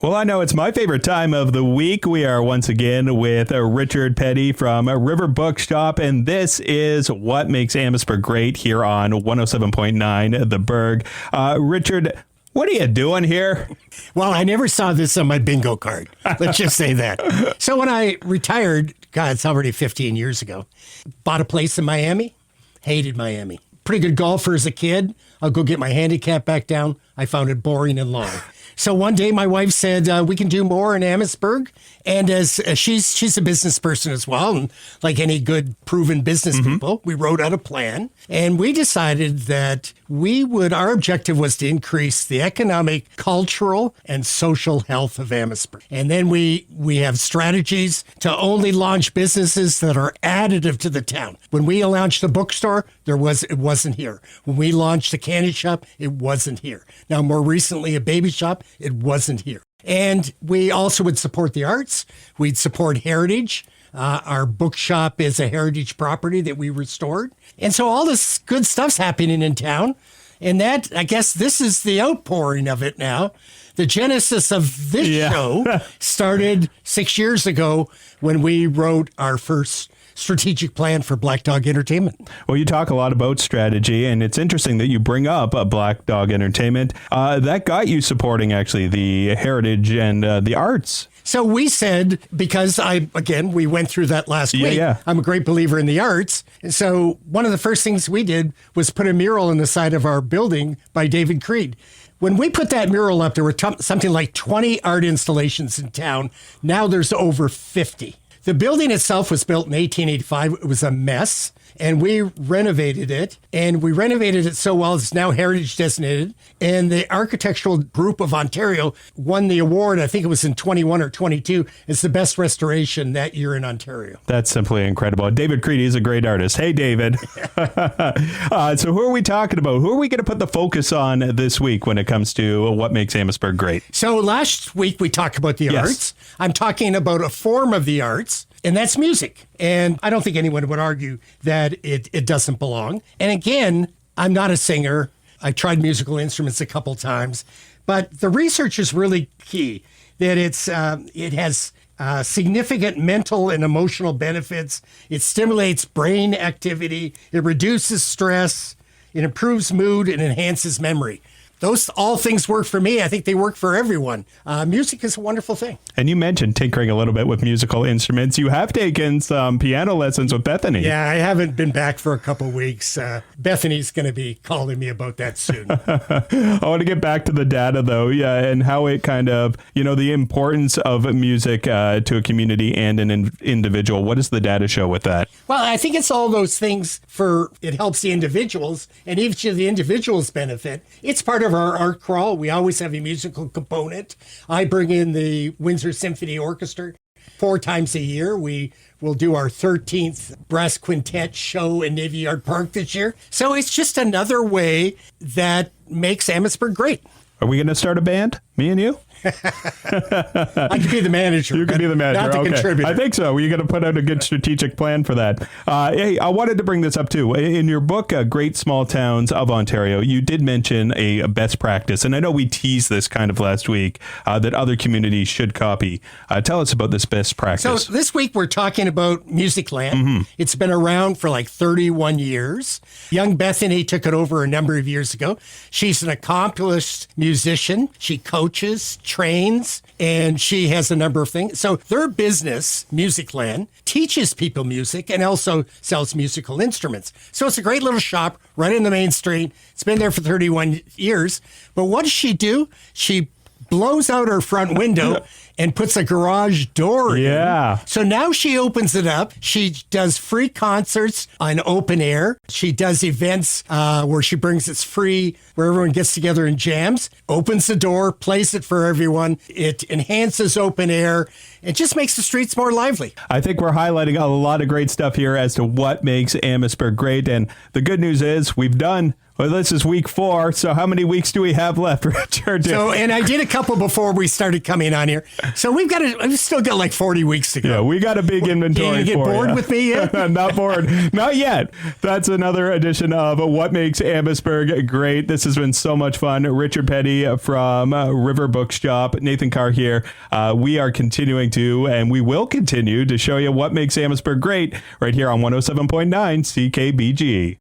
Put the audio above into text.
Well, I know it's my favorite time of the week. We are once again with Richard Peddie from River Bookshop, and this is What Makes Amherstburg Great here on 107.9 The Burg. Richard, what are you doing here? Well, I never saw this on my bingo card. Let's just say that. So when I retired, God, it's already 15 years ago, bought a place in Miami, hated Miami. Pretty good golfer as a kid. I'll go get my handicap back down. I found it boring and long. So one day my wife said, we can do more in Amherstburg. And as she's a business person as well, and like any good proven business people, we wrote out a plan. And we decided that our objective was to increase the economic, cultural, and social health of Amherstburg. And then we have strategies to only launch businesses that are additive to the town. When we launched the bookstore, it wasn't here. When we launched the candy shop, it wasn't here. Now, more recently, a baby shop, it wasn't here. And we also would support the arts. We'd support heritage. Our bookshop is a heritage property that we restored. And so all this good stuff's happening in town. And that, I guess this is the outpouring of it now. The genesis of this show started 6 years ago when we wrote our first strategic plan for Black Dog Entertainment. Well, you talk a lot about strategy, and it's interesting that you bring up Black Dog Entertainment. That got you supporting, actually, the heritage and the arts. So we said, because we went through that last week. I'm a great believer in the arts. And so one of the first things we did was put a mural on the side of our building by David Creed. When we put that mural up, there were something like 20 art installations in town. Now there's over 50. The building itself was built in 1885. It was a mess, and we renovated it. And we renovated it so well, it's now heritage designated. And the Architectural Group of Ontario won the award, I think it was in 21 or 22. It's the best restoration that year in Ontario. That's simply incredible. David Creed is a great artist. Hey, David. So who are we talking about? Who are we going to put the focus on this week when it comes to what makes Amherstburg great? So last week we talked about the arts. I'm talking about a form of the arts, and that's music. And I don't think anyone would argue that it doesn't belong. And again, I'm not a singer. I tried musical instruments a couple times, but the research is really key, that it has significant mental and emotional benefits. It stimulates brain activity. It reduces stress. It improves mood and enhances memory. Those all things work for me. I think they work for everyone. Music is a wonderful thing. And you mentioned tinkering a little bit with musical instruments. You have taken some piano lessons with Bethany. Yeah, I haven't been back for a couple of weeks. Bethany's going to be calling me about that soon. I want to get back to the data, though, and how it kind of, the importance of music to a community and an individual. What does the data show with that? Well, I think it's all those things it helps the individuals, and each of the individuals benefit. It's part of our art crawl. We always have a musical component. I bring in the Windsor Symphony Orchestra 4 times a year. We will do our 13th brass quintet show in Navy Yard Park this year. So it's just another way that makes Amherstburg great. Are we going to start a band? Me and you? I could be the manager. You could be the manager. Not the contributor. I think so. You're going to put out a good strategic plan for that. Hey, I wanted to bring this up too. In your book, Great Small Towns of Ontario, you did mention a best practice. And I know we teased this kind of last week that other communities should copy. Tell us about this best practice. So this week we're talking about Musicland. It's been around for like 31 years. Young Bethany took it over a number of years ago. She's an accomplished musician. She coaches, trains, and she has a number of things. So their business, Musicland, teaches people music and also sells musical instruments. So it's a great little shop right in the main street. It's been there for 31 years. But what does she do? She blows out her front window and puts a garage door in. So now she opens it up. She does free concerts on open air. She does events where she brings it's free, where everyone gets together and jams, opens the door, plays it for everyone. It enhances open air. It just makes the streets more lively. I think we're highlighting a lot of great stuff here as to what makes Amherstburg great. And the good news is we've done Well, this is week 4. So how many weeks do we have left, Richard? So, and I did a couple before we started coming on here. So we've still got like 40 weeks to go. Yeah, we got a big inventory. You get bored with me yet? Not bored. Not yet. That's another edition of What Makes Amherstburg Great. This has been so much fun. Richard Peddie from River Bookshop, Nathan Carr here. We are continuing to, and we will continue to show you what makes Amherstburg great right here on 107.9 CKBG.